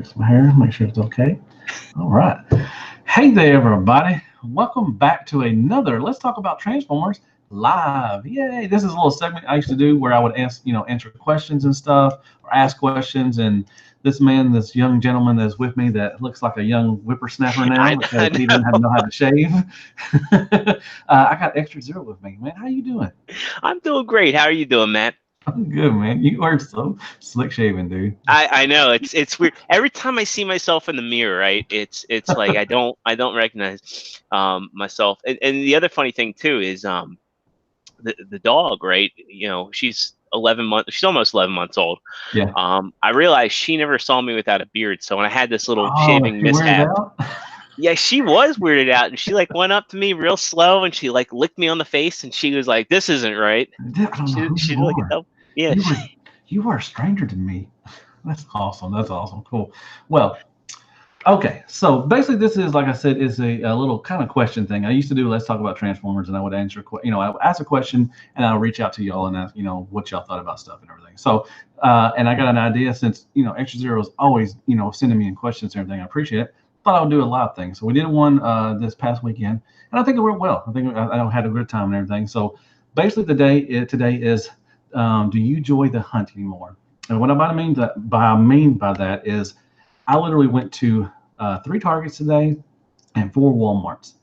Some hair, make sure it's okay. All right. Hey there, everybody. Welcome back to another Let's Talk About Transformers live. Yay. This is a little segment I used to do where I would answer questions and stuff or ask questions. And this young gentleman that's with me that looks like a young whippersnapper now because I he doesn't know. have know how to shave. I got Extra Zero with me. Man, how you doing? I'm doing great. How are you doing, Matt? I'm good, man. You are so slick shaven, dude. I know it's weird. Every time I see myself in the mirror, right? It's like I don't recognize myself. And the other funny thing too is the dog, right? She's 11 months. She's almost 11 months old. Yeah. I realized she never saw me without a beard. So when I had this little Oh, shaving she wears mishap, out? yeah, she was weirded out, and she like went up to me real slow, and she like licked me on the face, and she was like, "This isn't right." I don't know She who she you did like a are. double. Yeah. You were you are a stranger to me. That's awesome. That's awesome. Cool. Well, okay. So basically, this is like I said, is a little kind of question thing. I used to do Let's Talk About Transformers, and I would I would ask a question, and I'll reach out to y'all and ask what y'all thought about stuff and everything. So, and I got an idea since Extra Zero is always sending me in questions and everything. I appreciate it. Thought I would do a live thing. So we did one this past weekend, and I think it went well. I think I had a good time and everything. So basically, today is, do you enjoy the hunt anymore? And what I mean by that is, I literally went to three Targets today and four Walmarts.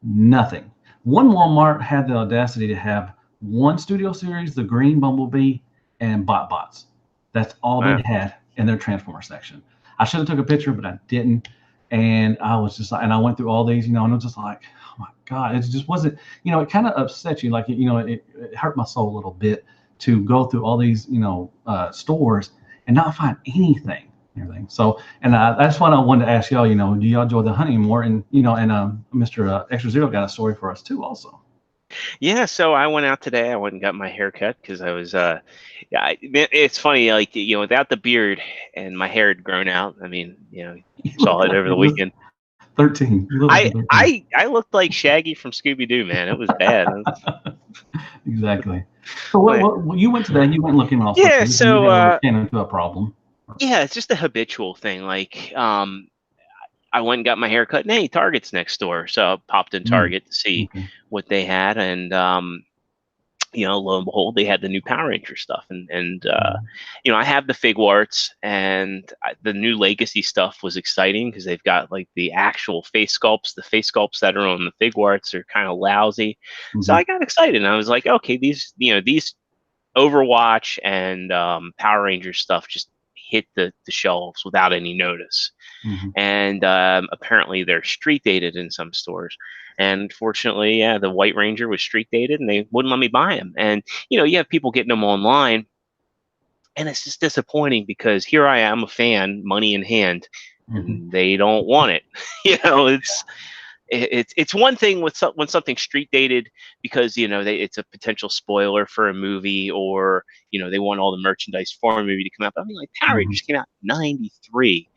Nothing. One Walmart had the audacity to have one Studio Series, the Green Bumblebee, and BotBots. That's all they Wow. had in their Transformer section. I should have took a picture, but I didn't. And I was just like, and I went through all these, and I was just like, oh my God, it just wasn't, it kind of upset you. Like, it hurt my soul a little bit to go through all these, stores and not find anything and everything. So, and that's what I wanted to ask y'all. Do y'all enjoy the hunting more? And Mr. Extra Zero got a story for us too, also. Yeah, so I went out today. I went and got my hair cut because I was yeah, it's funny, like, without the beard and my hair had grown out. I mean, You saw look it like over you the was weekend. 13. You look like I you're 13. I I looked like Shaggy from Scooby Doo, man. It was bad. Exactly. So Well, you went today? You went looking also yeah, too, and you so ran into a problem. yeah, it's just a habitual thing. Like, I went and got my hair cut. And hey, Target's next door, so I popped in Mm, Target to see okay. what they had, and lo and behold, they had the new Power Ranger stuff, and Mm, I have the Fig Warts, and the new Legacy stuff was exciting because they've got like the actual face sculpts. The face sculpts that are on the Fig Warts are kind of lousy, so mhm, I got excited. And I was like, okay, these Overwatch and Power Rangers stuff just hit the shelves without any notice, mhm. and apparently they're street dated in some stores. And fortunately, yeah, the White Ranger was street dated, and they wouldn't let me buy him. And you have people getting them online, and it's just disappointing because here I am, a fan, money in hand, Mhm. and they don't want it. you know, it's it's one thing with when something's street dated because it's a potential spoiler for a movie, or they want all the merchandise for a movie to come out. But I mean, like Power Mhm. Rangers came out in '93.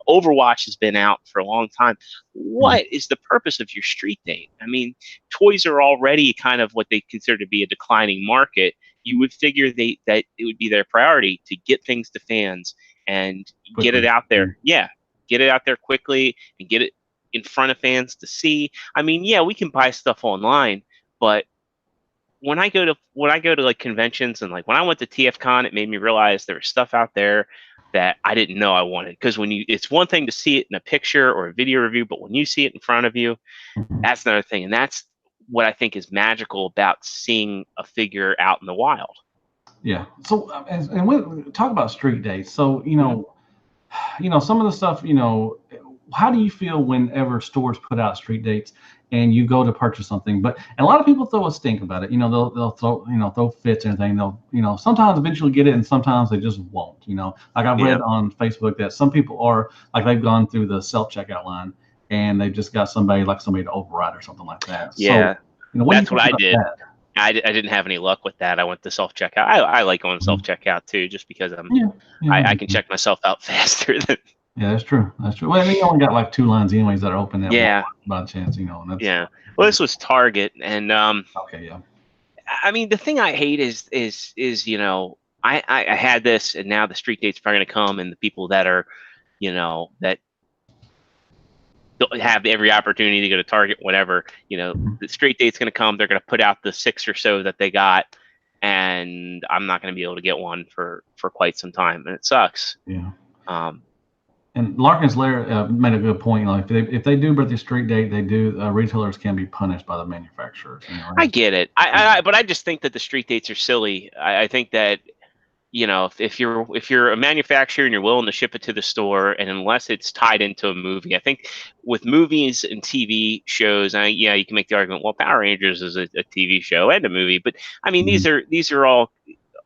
Overwatch has been out for a long time. Mhm. What is the purpose of your street date? I mean, toys are already kind of what they consider to be a declining market. You would figure that it would be their priority to get things to fans and get it Quickly. out there. Yeah. Yeah, get it out there quickly and get it in front of fans to see. I mean, yeah, we can buy stuff online, but when I go to like conventions, and like when I went to TFCon, it made me realize there was stuff out there that I didn't know I wanted. Because it's one thing to see it in a picture or a video review, but when you see it in front of you, Mhm. that's another thing. And that's what I think is magical about seeing a figure out in the wild. Yeah. So, and we talk about street days. So, Mhm. some of the stuff, how do you feel whenever stores put out street dates and you go to purchase something? But and a lot of people throw a stink about it. They'll throw throw fits and everything. They'll sometimes eventually get it and sometimes they just won't. Like I've Yeah, read on Facebook that some people are like they've gone through the self checkout line and they've just got somebody to override or something like that. So, yeah, what do you that's what think I about did. that? I didn't have any luck with that. I went to self checkout. I like going to self Mhm. checkout too, just because Yeah, yeah, I I do can too. check myself out faster than. Yeah, that's true. That's true. Well, and you only got like two lines anyways that are open at Yeah, Walmart by chance, and that's yeah. Well, this was Target, and okay. Yeah. I mean, the thing I hate is I had this, and now the street date's probably going to come, and the people that are that have every opportunity to go to Target, whatever. The street date's going to come. They're going to put out the 6 or so that they got, and I'm not going to be able to get one for quite some time, and it sucks. Yeah. And Larkin's Lair made a good point. Like if they do break the street date, they do retailers can be punished by the manufacturers. Right? I get it. But I just think that the street dates are silly. I think that if you're a manufacturer and you're willing to ship it to the store, and unless it's tied into a movie, I think with movies and TV shows, you can make the argument, well, Power Rangers is a TV show and a movie, but I mean, these are all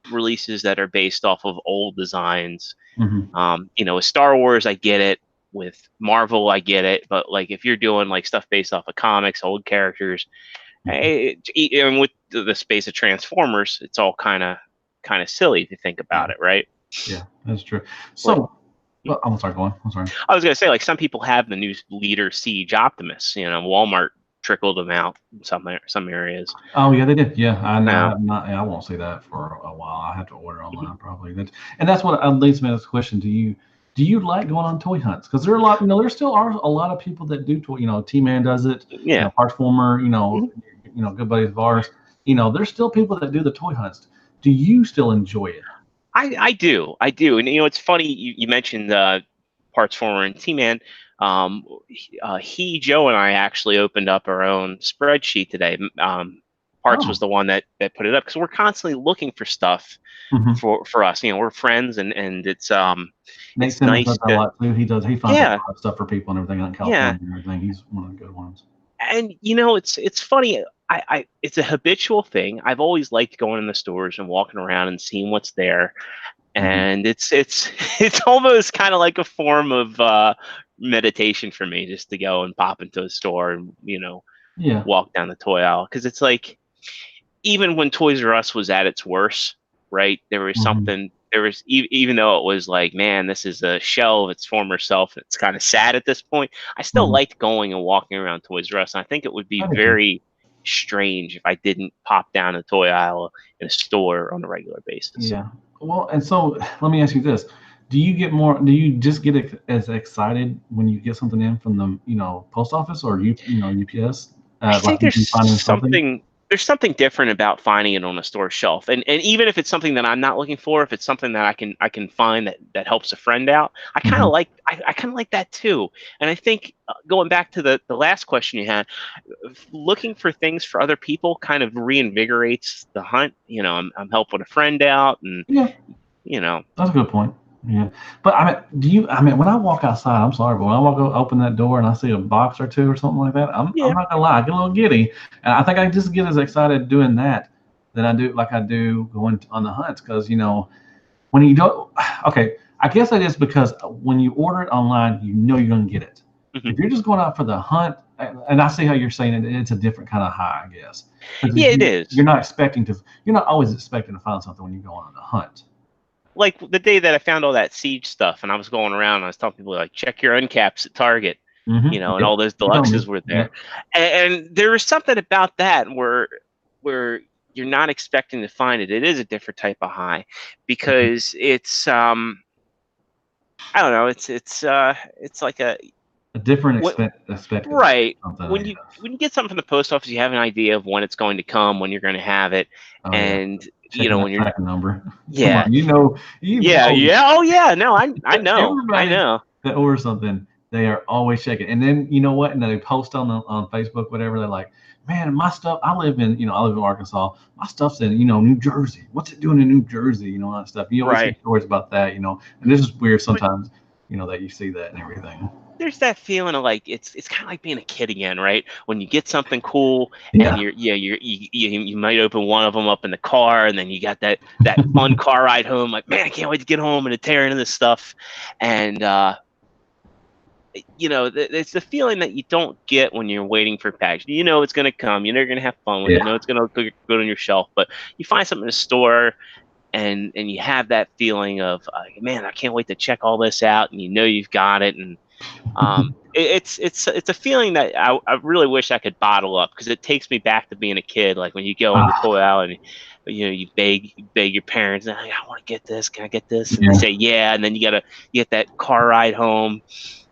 releases that are based off of old designs. With Star Wars, I get it. With Marvel, I get it. But like if you're doing like stuff based off of comics, old characters, and with the space of Transformers, it's all kind of silly if you think about it, right? Yeah, that's true. So, I'm sorry, go on. I'm sorry. I was going to say, like, some people have the new leader Siege Optimus. Walmart trickled them out in some areas. Oh yeah, they did. Yeah, I know. I won't see that for a while. I have to order online probably. And that's what leads me to this question. Do you like going on toy hunts? Because there are a lot. There still are a lot of people that do toy. T-Man does it. Yeah. Partsformer. Good buddies of ours. There's still people that do the toy hunts. Do you still enjoy it? I do. And it's funny you mentioned Partsformer and T-Man. Joe and I actually opened up our own spreadsheet today. Parts was the one that put it up because we're constantly looking for stuff for us. We're friends, and it's it's nice. Does that a lot too. He finds a lot of stuff for people and everything in California and everything. He's one of the good ones. And it's funny. It's a habitual thing. I've always liked going in the stores and walking around and seeing what's there. And it's almost kind of like a form of meditation for me, just to go and pop into a store and walk down the toy aisle, because it's like, even when Toys R Us was at its worst, right, there was something. There was, even though it was like, man, this is a shell of its former self, it's kind of sad at this point, I still liked going and walking around Toys R Us, and I think it would be very strange if I didn't pop down a toy aisle in a store on a regular basis. Yeah. Well, and so let me ask you this: do you just get as excited when you get something in from the post office or UPS? I think there's something different about finding it on a store shelf, and even if it's something that I'm not looking for, if it's something that I can find that helps a friend out, I kind of like that too. And I think going back to the last question you had, looking for things for other people kind of reinvigorates the hunt. I'm helping a friend out, and that's a good point. Yeah, but when I walk outside, I'm sorry, but when I open that door and I see a box or two or something like that, I'm not gonna lie, I get a little giddy, and I think I just get as excited doing that than I do going on the hunts, because when you don't. Okay, I guess that is because when you order it online, you're gonna get it. If you're just going out for the hunt, and I see how you're saying it, it's a different kind of high, I guess. Yeah, it is. You're not always expecting to find something when you go on a hunt. Like the day that I found all that Siege stuff, and I was going around and I was telling people, like, check your uncaps at Target, and all those deluxes were there. And there was something about that where you're not expecting to find it. It is a different type of high, because it's I don't know, it's like a different expected. Right. When you get something from the post office, you have an idea of when it's going to come, when you're going to have it, and when you're number. Yeah. On, yeah. Oh yeah. No, I know. I know. That order something, they are always checking. And then you know what? And they post on Facebook, whatever. They're like, man, my stuff. I live in Arkansas. My stuff's in New Jersey. What's it doing in New Jersey? All that stuff. You always see stories about that. And this is weird sometimes. That you see that and everything. There's that feeling of like it's kind of like being a kid again, right? When you get something cool, and you might open one of them up in the car, and then you got that fun car ride home. Like, man, I can't wait to get home and to tear into this stuff. And it's the feeling that you don't get when you're waiting for package. It's going to come. You're going to have fun with it. It's going to go on your shelf. But you find something in the store, and you have that feeling of, man, I can't wait to check all this out, and you've got it. And it's a feeling that I really wish I could bottle up, because it takes me back to being a kid. Like when you go in the toy aisle and you beg your parents, I want to get this, can I get this? And Yeah. they say yeah, and then you get that car ride home.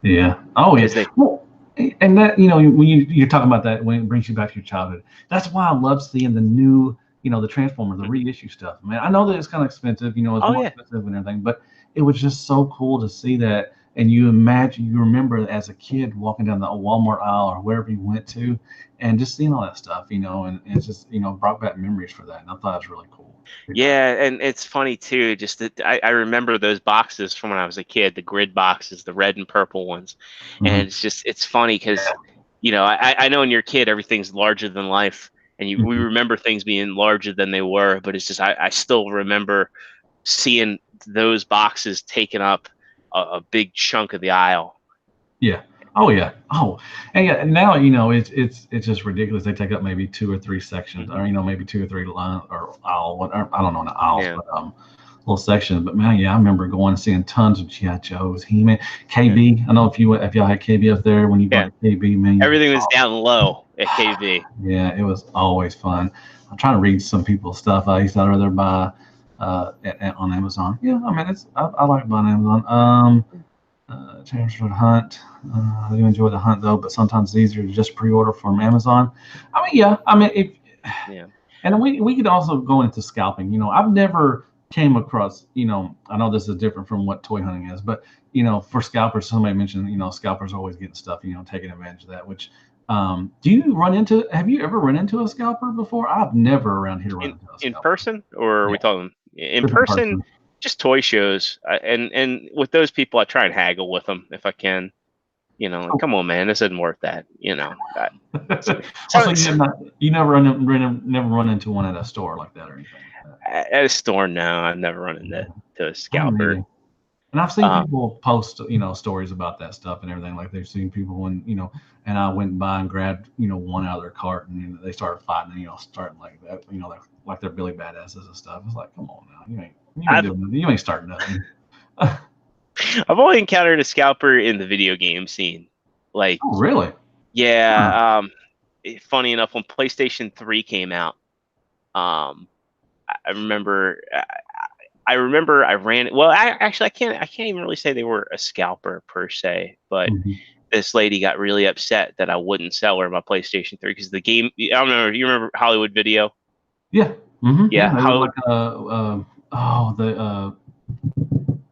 Yeah. Oh yeah. They, Well, and that when you're talking about that, when it brings you back to your childhood, that's why I love seeing the new, the Transformers, the reissue stuff. Man, I know that it's kind of expensive. It's oh more yeah, expensive and everything, but it was just so cool to see that. And you remember as a kid walking down the Walmart aisle or wherever you went to, and just seeing all that stuff, and it's just brought back memories for that, and I thought it was really cool. yeah, and it's funny too. Just that I remember those boxes from when I was a kid, the grid boxes, the red and purple ones, Mhm. and it's funny because I know when you're a kid everything's larger than life, and we Mhm. remember things being larger than they were, but it's just I still remember seeing those boxes taking up a big chunk of the aisle. Yeah. Oh yeah. Oh, and yeah. Now it's just ridiculous. They take up maybe two or three sections, Hmm. or maybe two or three line or aisle. Whatever. I don't know the aisles, Yeah, but little sections. But man, yeah, I remember going and seeing tons of GI Joes, He-Man, yeah, KB. I know if y'all had KB up there when you go yeah. to KB, man. Everything was down low at KB. Yeah, it was always fun. I'm trying to read some people's stuff. I used to rather buy on Amazon. Yeah, I mean I like buying Amazon. Chance for the hunt. I do enjoy the hunt though, but sometimes it's easier to just pre-order from Amazon. I mean, yeah. I mean, if Yeah. and we could also go into scalping. I've never came across. I know this is different from what toy hunting is, but for scalpers, somebody mentioned scalpers always getting stuff. Taking advantage of that. Which do you run into? Have you ever run into a scalper before? I've never around here run in into a in scalper. person, or are Yeah, we talking in different person? person. Just toy shows, and with those people, I try and haggle with them if I can. Like, come on, man, this isn't worth that. So, Also, so, you so have not, never run into one at a store like that or anything like that. at a store, no, I've never run into a I haven't scalper. either. And I've seen Uh, people post, stories about that stuff and everything. Like they've seen people when, and I went by and grabbed, one out of their cart and they started fighting, starting like that, like they're Billy Badasses and stuff. It's like, come on now, you ain't I've doing nothing. You ain't starting nothing. I've only encountered a scalper in the video game scene. Like, Oh, really? Huh. yeah, funny enough, when PlayStation 3 came out, um, I remember I ran. Well, actually I can't even really say they were a scalper per se, but Mhm. this lady got really upset that I wouldn't sell her my PlayStation 3 because the game. I don't know. You remember Hollywood Video? Yeah. Yeah. Yeah, There was like Hollywood. oh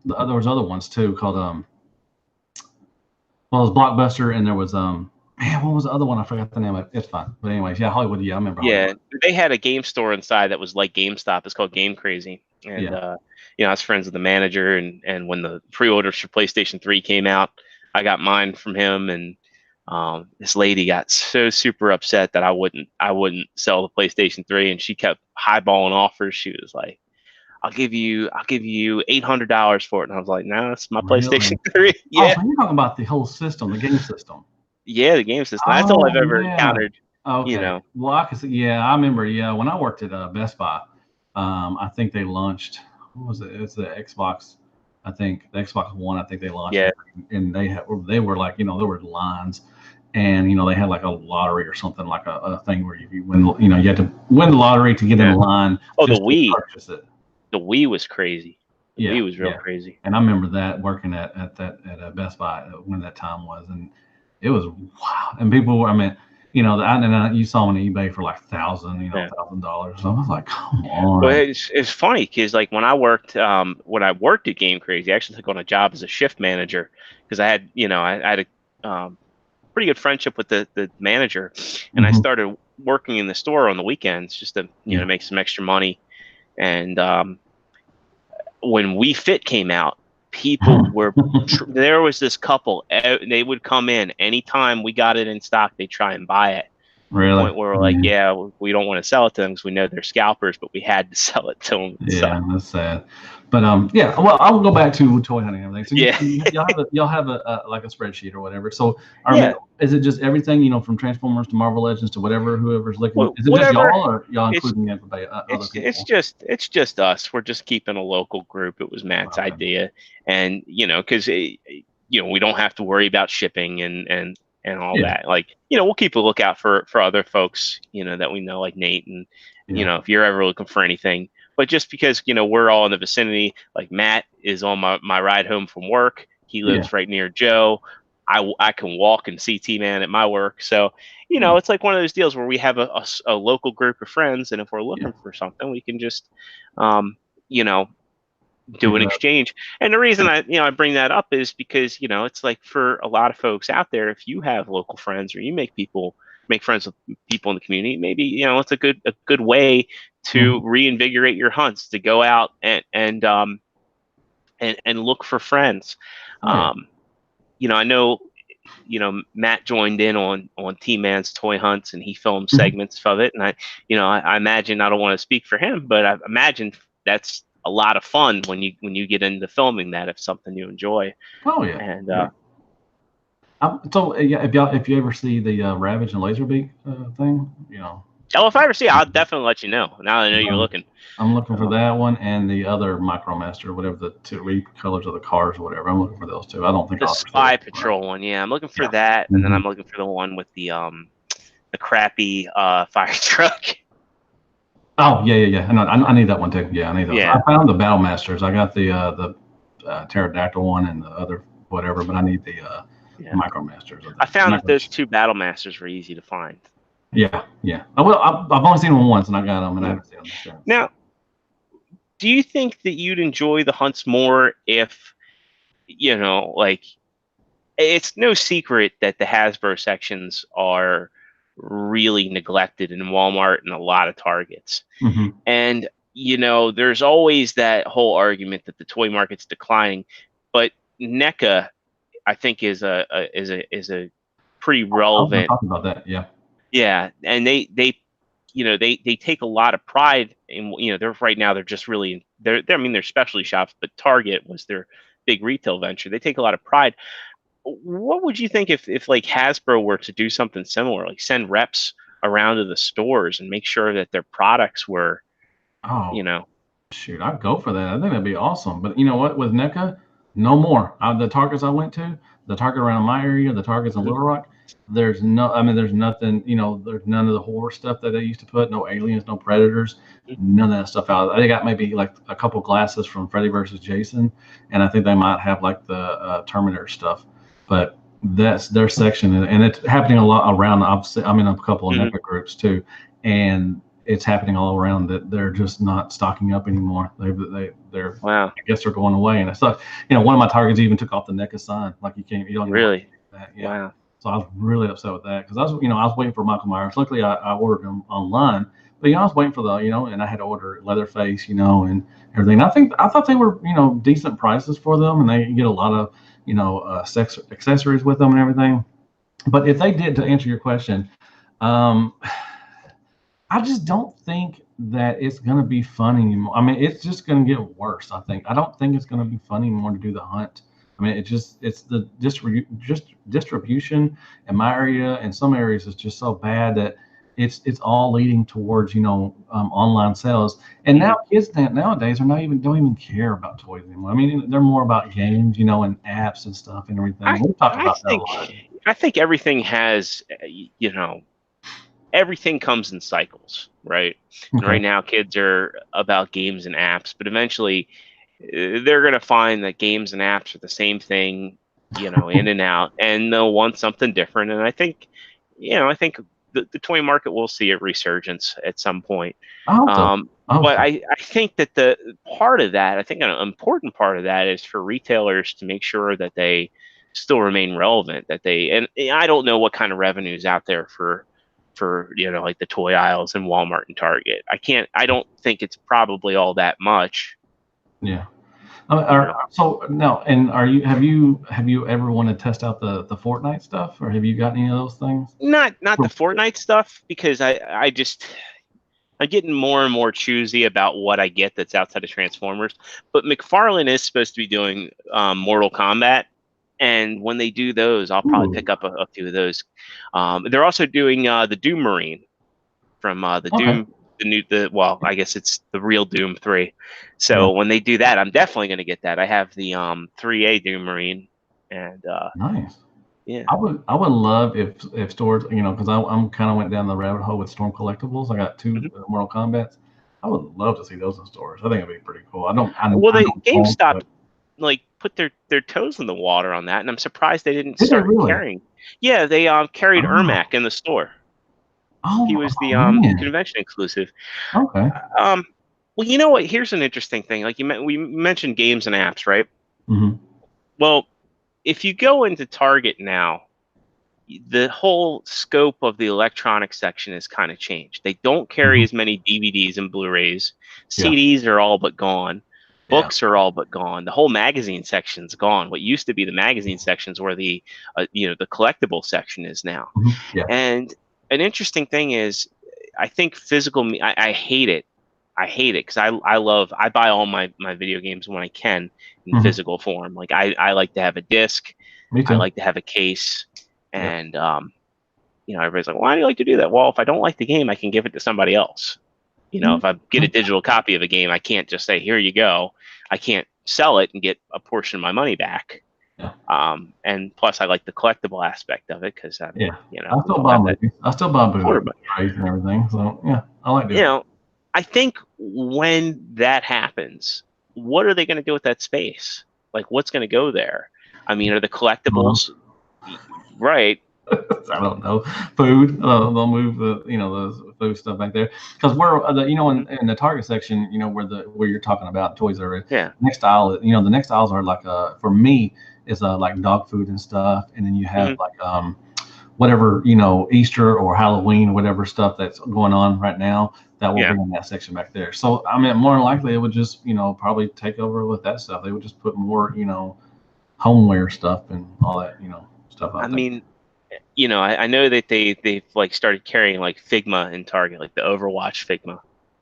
there was other ones too called well, it was Blockbuster, and there was man, what was the other one? I forgot the name of it. It's fine. But anyways, yeah, Hollywood. Yeah, I remember Yeah, Hollywood. they had a game store inside that was like GameStop. It's called Game Crazy, and Yeah. I was friends with the manager, and when the pre-orders for PlayStation 3 came out, I got mine from him, and this lady got so super upset that I wouldn't sell the PlayStation 3, and she kept highballing offers. She was like, I'll give you $800 for it," and I was like, "No, it's my PlayStation Really? 3." Oh, Yeah, so you're talking about the whole system, the game system. yeah, the game system. That's all Oh I've ever yeah. encountered. You Okay. know, Well, I can see. Yeah, I remember. Yeah, when I worked at Best Buy, I think they launched. What was it? It's the Xbox. I think the Xbox One. I think they launched yeah, it, and they were like there were lines, and they had like a lottery or something like a thing where if you win, you had to win the lottery to get in yeah. line Oh, just to purchase it. The Wii was crazy. The Yeah, Wii was real yeah. crazy. And I remember that working at Best Buy when that time was, and it was wow. And people were, I mean, you saw them on eBay for like Yeah. $1,000. So I was like, come Well, on. it's funny because like when I worked at Game Crazy, I actually took on a job as a shift manager because I had a pretty good friendship with the manager, and I Hmm. started working in the store on the weekends just to Yeah. make some extra money. And when We Fit came out, people were there was this couple. They would come in anytime we got it in stock. They try and buy it. The Really? point where we're like, Yeah. yeah, we don't want to sell it to them because we know they're scalpers, but we had to sell it to them. So Yeah, that's sad. But yeah. Well, I'll go back to toy hunting and everything. yeah, So y'all have a like a spreadsheet or whatever. So I mean, yeah. is it just everything from Transformers to Marvel Legends to whatever whoever's looking? Is it just Whatever. y'all or y'all It's including everybody other it's people? just it's just us. We're just keeping a local group. It was Matt's Okay. idea, and because we don't have to worry about shipping and and all Yeah. that. Like, we'll keep a lookout for other folks, that we know, like Nate, and if you're ever looking for anything. But just because we're all in the vicinity, like Matt is on my ride home from work. He lives right near Joe. I can walk and see T-Man at my work. So, it's like one of those deals where we have a local group of friends, and if we're looking for something, we can just, do an exchange. And the reason I bring that up is because, it's like for a lot of folks out there, if you have local friends or you make friends with people in the community, maybe, it's a good way to reinvigorate your hunts, to go out and look for friends. I know, Matt joined in on T-Man's Toy Hunts, and he filmed segments of it. And I imagine, I don't want to speak for him, but I imagine that's a lot of fun when you get into filming that, if something you enjoy. Oh yeah. And so if you ever see the Ravage and Laserbeak thing, Oh, if I ever see it, I'll definitely let you know. Now that I know you're looking. I'm looking for that one and the other Micromaster, whatever the two colors of the cars or whatever. I'm looking for those two. I don't think the Spy Patrol one. Yeah, I'm looking for that, and then I'm looking for the one with the crappy fire truck. Oh yeah. I need that one too. Yeah, I need those. Yeah. I found the Battle Masters. I got the pterodactyl one and the other whatever, but I need the Micromasters. I found that those two Battle Masters were easy to find. Yeah. I've only seen them once, and I got them, and I haven't seen them since. Now, do you think that you'd enjoy the hunts more if, like, it's no secret that the Hasbro sections are really neglected in Walmart and a lot of Targets. And, there's always that whole argument that the toy market's declining, but NECA, I think, is a pretty relevant. Talk about that, yeah. Yeah, and they take a lot of pride in, they're right now, they're just really, they're specialty shops, but Target was their big retail venture. They take a lot of pride. What would you think if like Hasbro were to do something similar, like send reps around to the stores and make sure that their products were, shoot, I'd go for that. I think that'd be awesome. But you know what, with NECA, no more. The Targets I went to, the Target around my area, the Targets in Little Rock, there's nothing, there's none of the horror stuff that they used to put, no aliens, no predators, none of that stuff out. They got maybe like a couple glasses from Freddy versus Jason, and I think they might have like the Terminator stuff, but that's their section, and it's happening a lot around. I'm in a couple of NECA groups too, and it's happening all around that they're just not stocking up anymore. They're wow. I guess they're going away, and it's like, one of my Targets even took off the NECA sign. Like you don't really that. Yeah. Wow. So I was really upset with that, because I was waiting for Michael Myers. Luckily, I ordered them online, but I was waiting for the and I had to order Leatherface, and everything. I thought they were decent prices for them, and they get a lot of sex accessories with them and everything. But if they did, to answer your question, I just don't think that it's going to be fun anymore. I mean, it's just going to get worse. I don't think it's going to be fun anymore to do the hunt. I mean, it's the distribution in my area and some areas is just so bad that it's all leading towards online sales. And now kids nowadays don't even care about toys anymore. I mean, they're more about games, and apps and stuff and everything. We'll talk about that a lot. I think everything has, everything comes in cycles, right? Okay. And right now, kids are about games and apps, but eventually they're going to find that games and apps are the same thing, in and out, and they'll want something different. And I think, the toy market will see a resurgence at some point. But I think that the part of that, I think an important part of that is for retailers to make sure that they still remain relevant, and I don't know what kind of revenue is out there for like the toy aisles in Walmart and Target. I don't think it's probably all that much. Yeah. So now, and have you ever wanted to test out the Fortnite stuff, or have you got any of those things? Not the Fortnite stuff, because I'm getting more and more choosy about what I get that's outside of Transformers. But McFarlane is supposed to be doing Mortal Kombat, and when they do those, I'll probably pick up a few of those. They're also doing the Doom Marine from the Doom. I guess it's the real Doom 3. So when they do that, I'm definitely going to get that. I have the 3A Doom Marine, and nice. Yeah. I would love if stores, because I'm kind of went down the rabbit hole with Storm collectibles. I got two Mhm. Mortal Kombats. I would love to see those in stores. I think it'd be pretty cool. Well, I they don't own, GameStop but like put their toes in the water on that, and I'm surprised they didn't did they start really? carrying. Yeah, they carried Oh, Ermac in the store. He was oh the man. convention exclusive. Okay. Um, well, you know what? Here's an interesting thing. Like we mentioned games and apps, right? Hmm. Well, if you go into Target now, the whole scope of the electronic section has kind of changed. They don't carry Hmm. as many DVDs and Blu-rays. Yeah. CDs are all but gone. Yeah. Books are all but gone. The whole magazine section's gone. What used to be the magazine sections where the the collectible section is now. Hmm. Yeah. And an interesting thing is, I think physical. I hate it. I hate it because I buy all my video games when I can in Hmm. physical form. Like I like to have a disc. Me I too. like to have a case, Yeah. and everybody's like, why do you like to do that? Well, if I don't like the game, I can give it to somebody else. If I get a digital copy of a game, I can't just say, here you go. I can't sell it and get a portion of my money back. Yeah. And plus, I like the collectible aspect of it because Yeah. we all have that I still buy quarter. Blu-rays and everything. So yeah, I like you doing it. know, I think when that happens, what are they going to do with that space? Like, what's going to go there? I mean, are the collectibles right? I don't know. Food. They'll move the food stuff back there because we're Mhm. in the Target section, where you're talking about toys are Yeah. next aisle. The next aisles are like for me is like dog food and stuff, and then you have Hmm. like whatever Easter or Halloween or whatever stuff that's going on right now that will be Yeah. in that section back there. So I mean, more than likely it would just probably take over with that stuff. They would just put more homeware stuff and all that stuff I out there. mean, I know that they've like started carrying like Figma in Target, like the Overwatch Figma,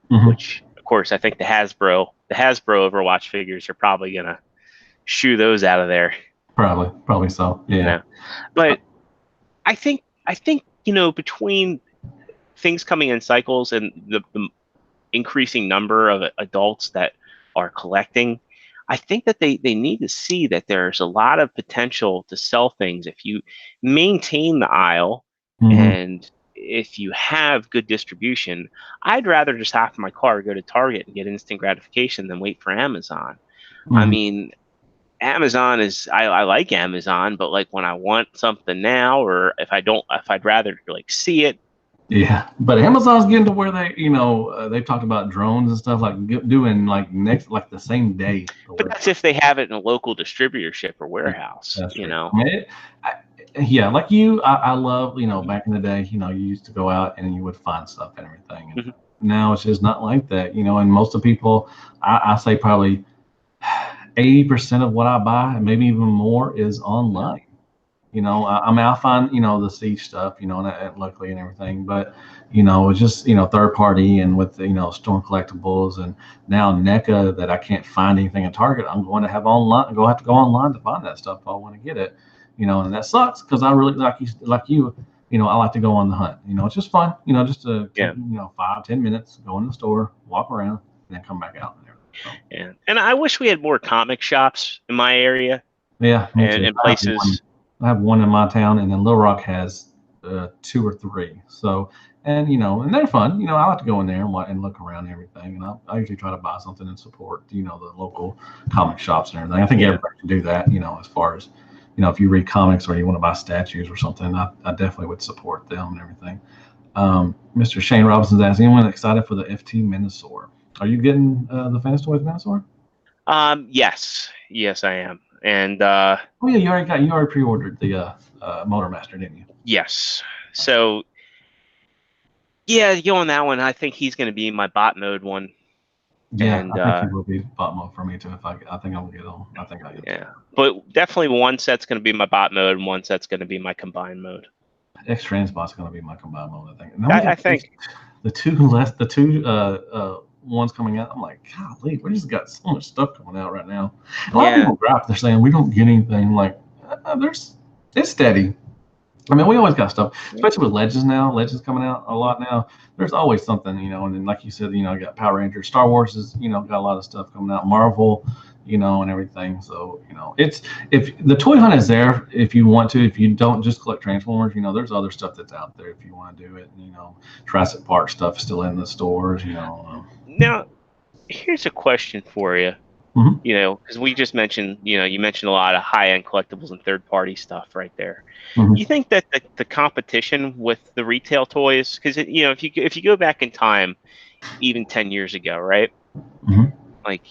Hmm. which of course I think the Hasbro Overwatch figures are probably gonna shoo those out of there, Probably so. you Yeah. know. But I think between things coming in cycles and the increasing number of adults that are collecting, I think that they need to see that there's a lot of potential to sell things if you maintain the aisle Hmm. and if you have good distribution. I'd rather just hop in my car, go to Target, and get instant gratification than wait for Amazon. I Hmm. mean, Amazon is I like Amazon, but like when I want something now, or if I'd rather like see it. Yeah, but Amazon's getting to where they talked about drones and stuff like doing like like the same day But delivery. that's if they have it in a local distributorship or Yeah, warehouse, that's true. I mean, yeah, like I love Mhm. back in the day, you used to go out and you would find stuff and everything, and Mhm. now it's just not like that, and most of the people, I say probably 80% of what I buy, and maybe even more, is Yeah. online. I mean, I'll find, the Siege stuff, and luckily and everything, but, it's just, third party and with, Storm Collectibles and now NECA that I can't find anything at Target. I'm going to have to go online to find that stuff if I want to get it, and that sucks because I really I like to go on the hunt. It's just fun, just to take, Yeah. 5, 10 minutes, go in the store, walk around, and then come back out and everything. So, Yeah. And I wish we had more comic shops in my area yeah, me too. and places. I have one in my town, and then Little Rock has two or three. So, and and they're fun. I like to go in there and look around and everything. And I usually try to buy something and support the local comic shops and everything. I think Yeah. everybody can do that. As far as if you read comics or you want to buy statues or something, I definitely would support them and everything. Mr. Shane Robinson's asking, anyone excited for the FT Minosaur? Are you getting the Fanistoids Minosaur? Yes. Yes, I am. And Oh yeah, you already pre-ordered the Motormaster, didn't you? yes. So yeah, go on that one. I think he's going to be my bot mode one. Yeah, And I think he will be bot mode for me too. If I think I'll get on. I think I get too. yeah, but definitely one set's going to be my bot mode, and one set's going to be my combined mode. X Transbot's going to be my combined mode, I think. And then we I got think. the two ones coming out. I'm like, golly, we just got so much stuff coming out right now. A lot of Yeah. people graph. They're saying we don't get anything. I'm like, it's steady. I mean, we always got stuff, especially with Legends now. Legends coming out a lot now. There's always something, and then like you said, I got Power Rangers, Star Wars is, got a lot of stuff coming out. Marvel, you know, and everything. So, you know, it's if the toy hunt is there if you want to. If you don't just collect Transformers, you know, there's other stuff that's out there if you want to do it. You know, Jurassic Park stuff still in the stores. You know. Now, here's a question for you. Mhm. You know, because we just mentioned, you know, you mentioned a lot of high-end collectibles and third-party stuff right there. Mhm. You think that the competition with the retail toys, because you know, if you go back in time, even 10 years ago, right? Mhm. Like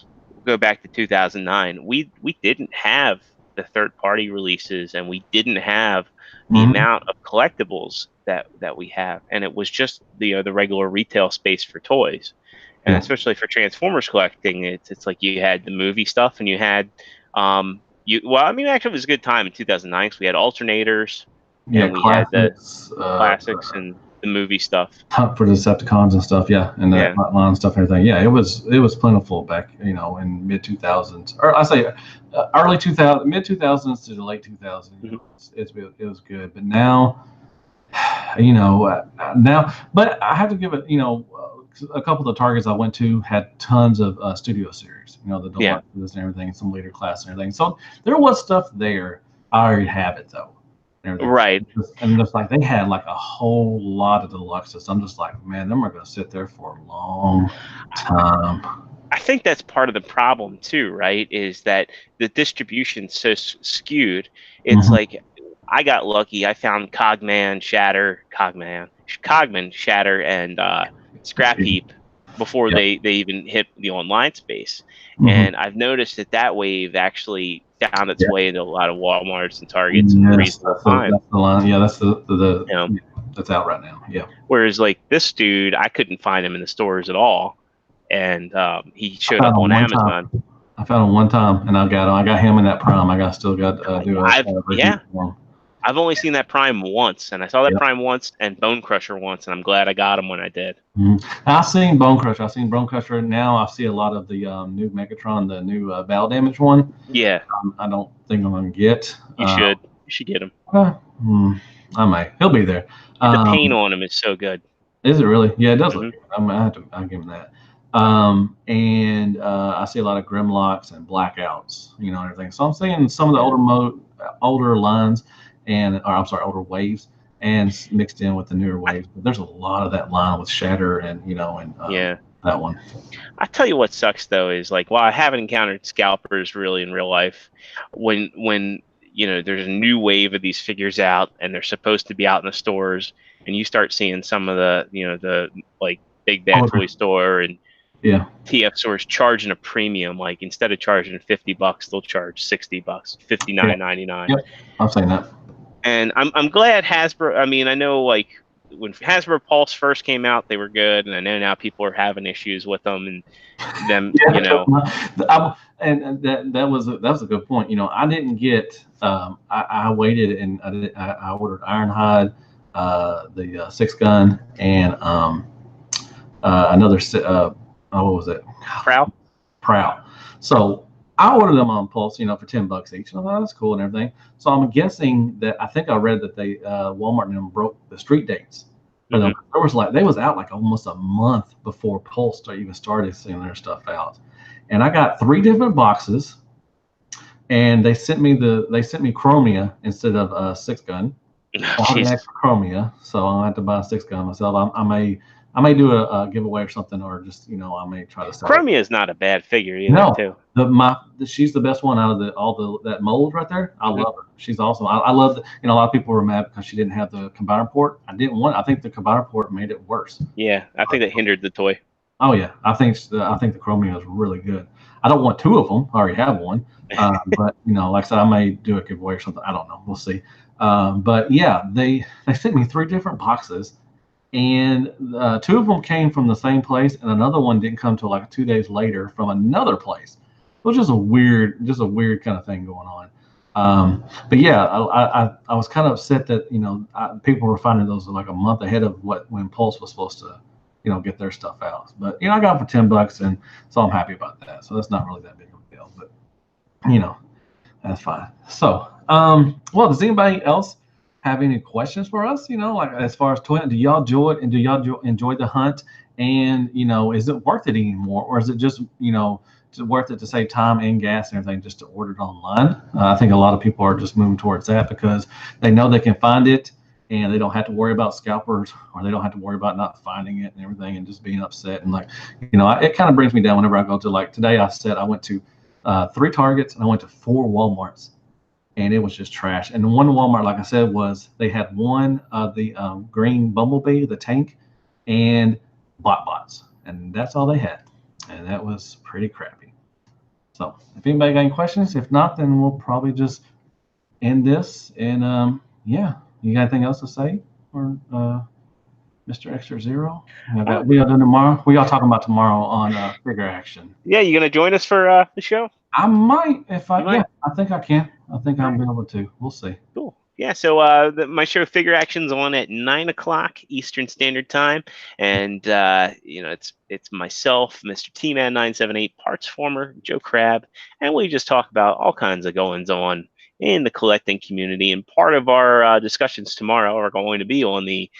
go back to 2009, we didn't have the third-party releases, and we didn't have the Mhm. amount of collectibles that we have, and it was just the regular retail space for toys. And Yeah. especially for Transformers collecting, it's like you had the movie stuff, and you had you well, I mean, actually, it was a good time in 2009 because we had alternators, Yeah. and we had the Classics. classics and the movie stuff. Hunt for Decepticons and stuff, yeah, and that Yeah. line stuff, and everything. Yeah, it was plentiful back, you know, in mid 2000s, or I say early 2000, mid 2000s to the late 2000s. You Mhm. know, it was good, but now, you know, now, but I have to give it, you know, a couple of the targets I went to had tons of studio series, you know, the Yeah. deluxes and everything, some later class and everything. So there was stuff there. I already have it though. And everything. Right. And just like they had like a whole lot of deluxes. I'm just like, man, them are gonna sit there for a long time. I think that's part of the problem too, right? Is that the distribution's so skewed. It's Hmm. like I got lucky. I found Cogman, Shatter, and Scrap Heap before Yeah. they even hit the online space. Hmm. And I've noticed that wave actually found its Yeah. way into a lot of Walmarts and Targets in Yes, reasonable time. that's the line. Yeah, that's You know, that's out right now. Yeah. whereas like this dude, I couldn't find him in the stores at all, and he I showed found up him on one time. Amazon. I found him one time, and I got him in that prime. Still got do a review Yeah, for him. I've only seen that Prime once, and I saw that Yeah. Prime once and Bone Crusher once, and I'm glad I got him when I did. Mhm. I've seen Bone Crusher. I've seen Bone Crusher. Now I see a lot of the new Megatron, the new Battle Damage one. Yeah, I don't think I'm gonna get. you should. You should get him. Uh, hmm, I may. He'll be there. The paint Um, on him is so good. is it really? Yeah, it does look Hmm. good. I'll give him that. And I see a lot of Grimlocks and Blackouts, you know, and everything. So I'm seeing some of the Yeah. older lines, or I'm sorry, older waves, and mixed in with the newer waves. But there's a lot of that line with Shatter and you know and Yeah. that one. I tell you what sucks though is like while I haven't encountered scalpers really in real life, when you know there's a new wave of these figures out and they're supposed to be out in the stores, and you start seeing some of the the like Big Bad Older, Toy Store and yeah, TF stores charging a premium, like instead of charging $50, they'll charge $60, yeah, 59.99. yep. I'm saying that. And I'm glad Hasbro. I mean, I know like when Hasbro Pulse first came out, they were good, and I know now people are having issues with them and them. Yeah, that was a good point. You know, I didn't get. I waited and I ordered Ironhide, the 6 gun, and another. What was it? Prowl. Prowl. So I ordered them on Pulse, you know, for $10 each. And I thought that's cool and everything. So I'm guessing that I think I read that they Walmart and them broke the street dates. But Hmm. there was like they was out like almost a month before Pulse even started seeing their stuff out. And I got 3 different boxes, and they sent me Chromia instead of 6 gun. So I had an Jesus. extra Chromia, so I had to buy a 6 gun myself. I may do a giveaway or something, or just you know I may try to sell it. Chromia is not a bad figure either, No, too. she's the best one out of that mold right there. I Hmm. love her. She's awesome. I love you know a lot of people were mad because she didn't have the combiner port. I think the combiner port made it worse. Yeah, I think that hindered the toy. Oh yeah, I think the Chromia is really good. I don't want 2 of them. I already have one. But you know, like I said, I may do a giveaway or something. I don't know. We'll see. But yeah, they sent me 3 different boxes, and 2 of them came from the same place, and another one didn't come till like 2 days later from another place, which is just a weird kind of thing going on. But yeah, I was kind of upset that you know people were finding those like a month ahead of when Pulse was supposed to you know get their stuff out. But you know I got them for $10, and so I'm happy about that. So that's not really that big of a deal, but you know that's fine. So well, does anybody else have any questions for us? You know, like as far as toy, do y'all enjoy it, and do y'all enjoy the hunt? And you know, is it worth it anymore, or is it just you know worth it to save time and gas and everything just to order it online. I think a lot of people are just moving towards that because they know they can find it and they don't have to worry about scalpers, or they don't have to worry about not finding it and everything and just being upset. And like, it kind of brings me down whenever I go to, like today I said I went to 3 Targets and I went to 4 Walmarts, and it was just trash. And one Walmart, like I said, they had one of the green Bumblebee, the tank, and bots, and that's all they had, and that was pretty crappy. So if anybody got any questions, if not, then we'll probably just end this. And yeah, you got anything else to say, or Mr. Extra Zero? We are done tomorrow. We are talking about tomorrow on Figure Action. Yeah, you gonna join us for the show? I might, yeah, I think I can. I think I'll be able to. We'll see. Cool. Yeah, so my show Figure Action's on at 9 o'clock Eastern Standard Time, and it's myself, Mr. T-Man 978, Partsformer, Joe Crab, and we just talk about all kinds of goings on in the collecting community. And part of our discussions tomorrow are going to be on the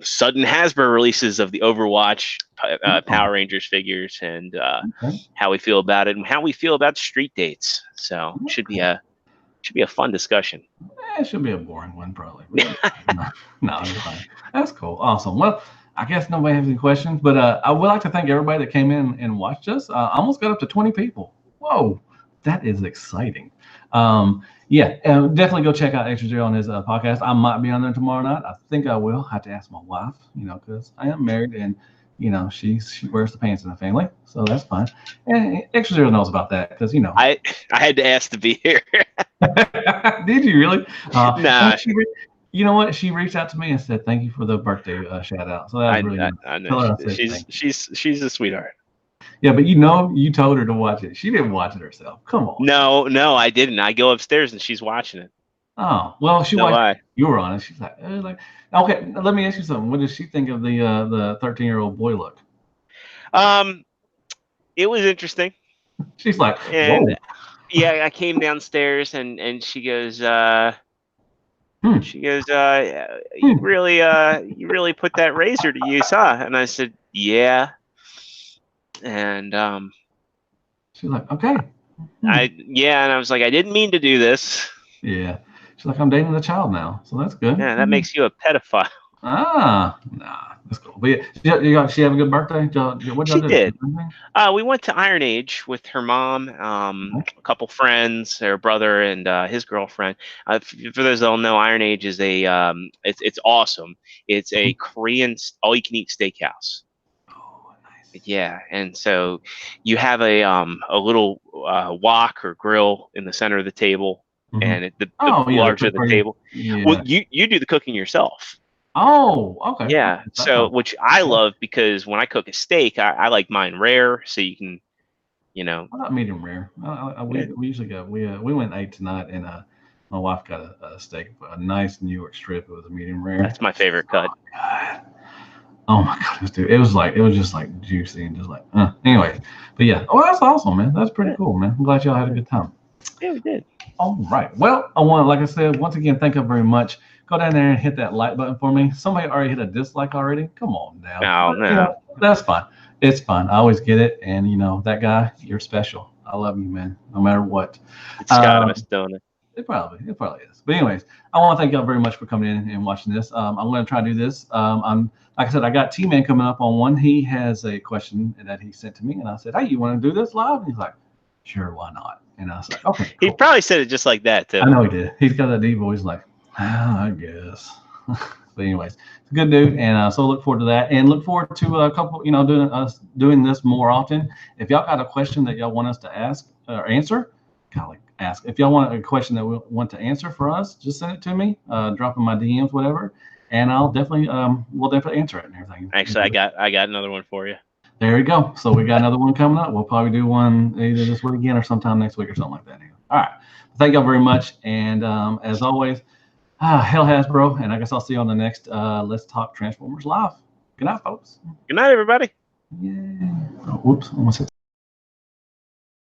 sudden Hasbro releases of the Overwatch Power Rangers figures, and how we feel about it and how we feel about street dates. So it should be a fun discussion. It should be a boring one, probably. No, it's fine. That's cool. Awesome. Well, I guess nobody has any questions, but I would like to thank everybody that came in and watched us. I almost got up to 20 people. Whoa, that is exciting. Yeah, definitely go check out Extra Zero on his podcast. I might be on there tomorrow night. I think I will. I have to ask my wife, because I am married, and she wears the pants in the family, so that's fine. And Extra Zero knows about that because I had to ask to be here. Did you really? Nah. You know what? She reached out to me and said thank you for the birthday shout out. So that was really nice. I know. She's a sweetheart. Yeah, but you told her to watch it. She didn't watch it herself. Come on. No, I didn't. I go upstairs and she's watching it. Oh, well, she watched. You were on it. She's like, okay. Let me ask you something. What does she think of the 13-year-old boy look? It was interesting. She's like, and whoa. Yeah, I came downstairs and she goes, you really put that razor to use, huh? And I said, yeah. And she's like, okay. And I was like, I didn't mean to do this. Yeah. She's like, I'm dating a child now, so that's good. Yeah, that makes you a pedophile. Nah, that's cool. But yeah, she have a good birthday? What she did. We went to Iron Age with her mom, a couple friends, her brother, and his girlfriend. For those that don't know, Iron Age is it's awesome. It's a Korean all-you-can-eat steakhouse. Yeah, and so you have a little wok or grill in the center of the table, and the larger the table. Yeah. Well, you do the cooking yourself. Oh, okay. Yeah, so which I love because when I cook a steak, I like mine rare, so you can, I like medium rare. We usually go. We went and ate tonight, and my wife got a steak, a nice New York strip. It was a medium rare. That's my favorite cut. Oh my God, dude! It was just like juicy and just like. Anyway, but yeah. Oh, that's awesome, man. That's pretty cool, man. I'm glad y'all had a good time. Yeah, we did. All right. Well, I want to, like I said, once again, thank you very much. Go down there and hit that like button for me. Somebody already hit a dislike already. Come on now. No. That's fine. It's fine. I always get it. And that guy, you're special. I love you, man. No matter what. It's got don't it? It probably is. But anyways, I want to thank y'all very much for coming in and watching this. I'm going to try to do this. Like I said, I got T-Man coming up on one. He has a question that he sent to me, and I said, hey, you want to do this live? And he's like, sure, why not? And I was like, okay, cool. He probably said it just like that, too. I know he did. He's got that deep voice like, I guess. But anyways, it's a good dude, and so look forward to that, and look forward to a couple, doing this more often. If y'all got a question that y'all want us to ask or answer, ask. If y'all want a question that we want to answer for us, just send it to me, drop in my DMs, whatever, and I'll definitely we'll definitely answer it and everything. Actually, I got another one for you. There we go. So we got another one coming up. We'll probably do one either this week again or sometime next week or something like that. All right. Thank y'all very much, and as always. Hell Hasbro, and I guess I'll see you on the next Let's Talk Transformers Live. Good night, folks. Good night, everybody. Yeah. Oh, whoops. Almost hit